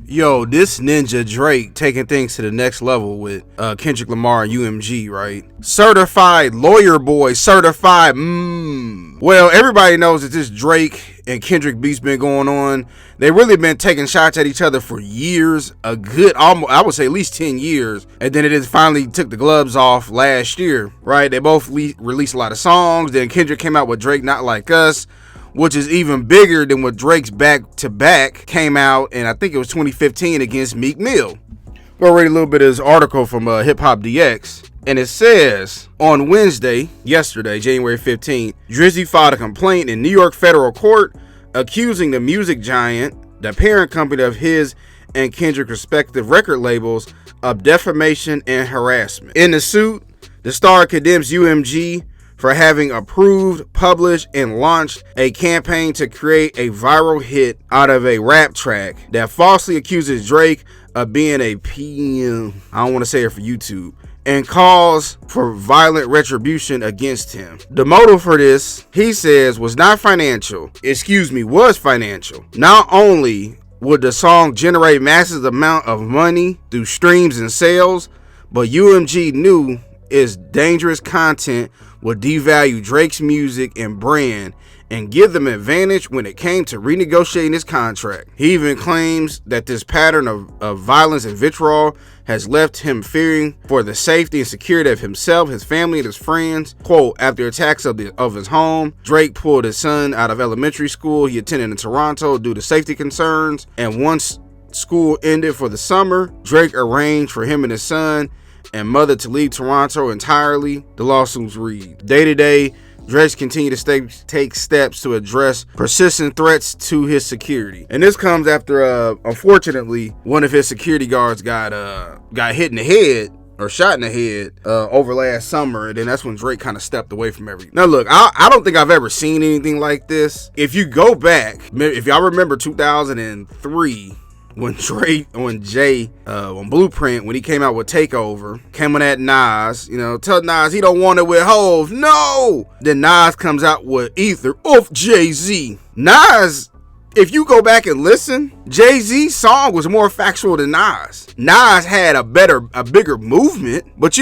Yo, this ninja Drake taking things to the next level with Kendrick Lamar and UMG, right? Certified lawyer boy, certified. Well, everybody knows that this Drake and Kendrick beef's been going on. They really been taking shots at each other for years, a good, almost, I would say at least 10 years. And then it just finally took the gloves off last year, right? They both released a lot of songs. Then Kendrick came out with Drake Not Like Us, which is even bigger than what Drake's Back to Back came out, and I think it was 2015 against Meek Mill. We'll read a little bit of this article from Hip Hop DX, and it says, on Wednesday, yesterday, January 15th, Drizzy filed a complaint in New York federal court accusing the music giant, the parent company of his and Kendrick's respective record labels, of defamation and harassment. In the suit, the star condemns UMG for having approved, published, and launched a campaign to create a viral hit out of a rap track that falsely accuses Drake of being a PM, I don't want to say it for YouTube, and calls for violent retribution against him. The motive for this, he says, was financial. Not only would the song generate massive amount of money through streams and sales, but UMG knew its dangerous content would devalue Drake's music and brand and give them advantage when it came to renegotiating his contract. He even claims that this pattern of violence and vitriol has left him fearing for the safety and security of himself, his family, and his friends. Quote, after attacks of his home, Drake pulled his son out of elementary school he attended in Toronto due to safety concerns, and once school ended for the summer, Drake arranged for him and his son and mother to leave Toronto entirely. The lawsuits read, day to day, Drake continued to take steps to address persistent threats to his security. And this comes after, unfortunately, one of his security guards got hit in the head or shot in the head over last summer, and then that's when Drake kind of stepped away from everything. Now look, I don't think I've ever seen anything like this. If you go back, if y'all remember 2003, when Blueprint, when he came out with Takeover, came on that Nas, tell Nas he don't want it with Hov. No! Then Nas comes out with Ether off Jay-Z. Nas, if you go back and listen, Jay-Z's song was more factual than Nas. Nas had a bigger movement, but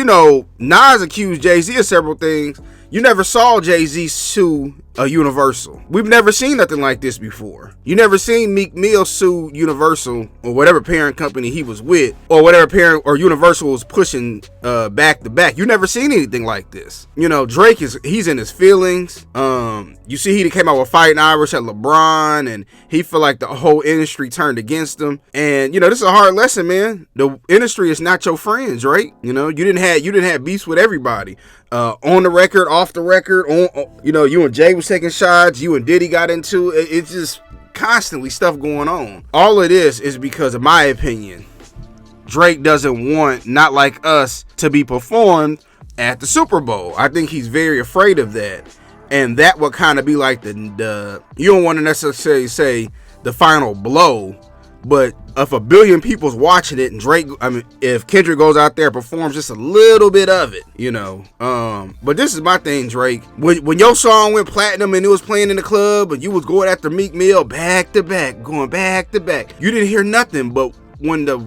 Nas accused Jay-Z of several things. You never saw Jay-Z sue Universal. We've never seen nothing like this before. You never seen Meek Mill sue Universal or whatever parent company he was with, or whatever parent or Universal was pushing back to back. You never seen anything like this. Drake he's in his feelings. You see he came out with Fighting Irish at LeBron, and he feel like the whole industry turned against him. And this is a hard lesson, man. The industry is not your friend, Drake. You didn't have beefs with everybody. On the record, off the record, you and Jay was taking shots, you and Diddy got into it. It's just constantly stuff going on. All of this is because, in my opinion, Drake doesn't want Not Like Us to be performed at the Super Bowl. I think he's very afraid of that. And that would kind of be like the you don't want to necessarily say the final blow, but if 1 billion people's watching it, and if Kendrick goes out there and performs just a little bit of it, but this is my thing, Drake. When your song went platinum and it was playing in the club, and you was going after Meek Mill back to back, you didn't hear nothing. But when the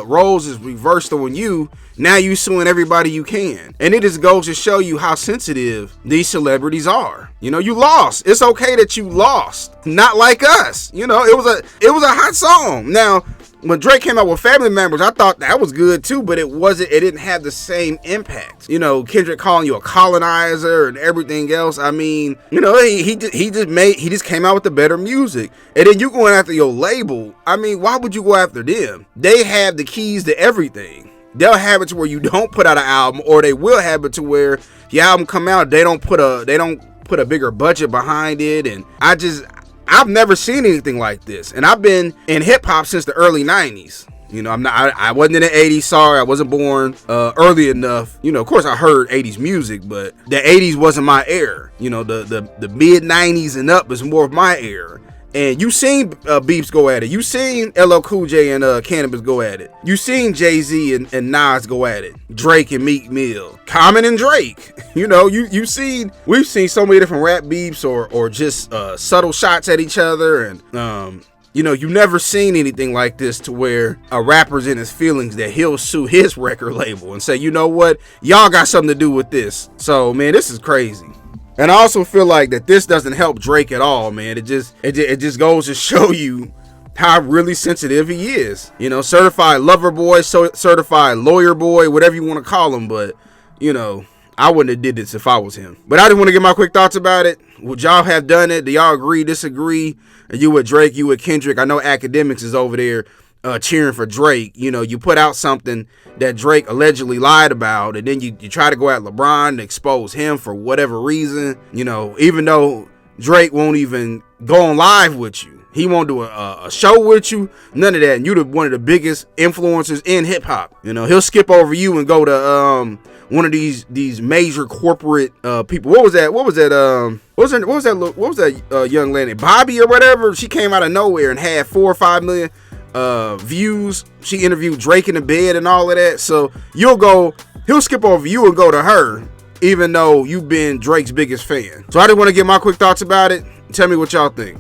roles is reversed on you, now you suing everybody you can. And it just goes to show you how sensitive these celebrities are. You lost. It's okay that you lost. Not Like Us. It was a hot song. Now, when Drake came out with Family Members, I thought that was good too, but it didn't have the same impact. Kendrick calling you a colonizer and everything else. He just came out with the better music. And then you going after your label. Why would you go after them? They have the keys to everything. They'll have it to where you don't put out an album, or they will have it to where the album come out, they don't put a bigger budget behind it. And I've never seen anything like this. And I've been in hip hop since the early 90s. I wasn't in the 80s, sorry, I wasn't born early enough. Of course I heard 80s music, but the 80s wasn't my era. The mid 90s and up is more of my era. And you seen Beeps go at it. You seen LL Cool J and Cannabis go at it. You seen Jay-Z and Nas go at it. Drake and Meek Mill. Common and Drake. We've seen so many different rap beeps or just subtle shots at each other. And you know, you never seen anything like this to where a rapper's in his feelings that he'll sue his record label and say, you know what, y'all got something to do with this. So, man, this is crazy. And I also feel like that this doesn't help Drake at all, man. It just goes to show you how really sensitive he is. You know, certified lover boy, certified lawyer boy, whatever you want to call him. But, you know, I wouldn't have did this if I was him. But I just want to get my quick thoughts about it. Would y'all have done it? Do y'all agree, disagree? Are you with Drake? You with Kendrick? I know Academics is over there cheering for Drake. You know, you put out something that Drake allegedly lied about, and then you try to go at LeBron and expose him for whatever reason. You know, even though Drake won't even go on live with you. He won't do a show with you, none of that. And you're one of the biggest influencers in hip hop. You know, he'll skip over you and go to one of these major corporate people. What was that young lady, Bobby or whatever? She came out of nowhere and had 4 or 5 million views. She interviewed Drake in the bed and all of that. So he'll skip over you and go to her, even though you've been Drake's biggest fan. So I just want to get my quick thoughts about it. Tell me what y'all think.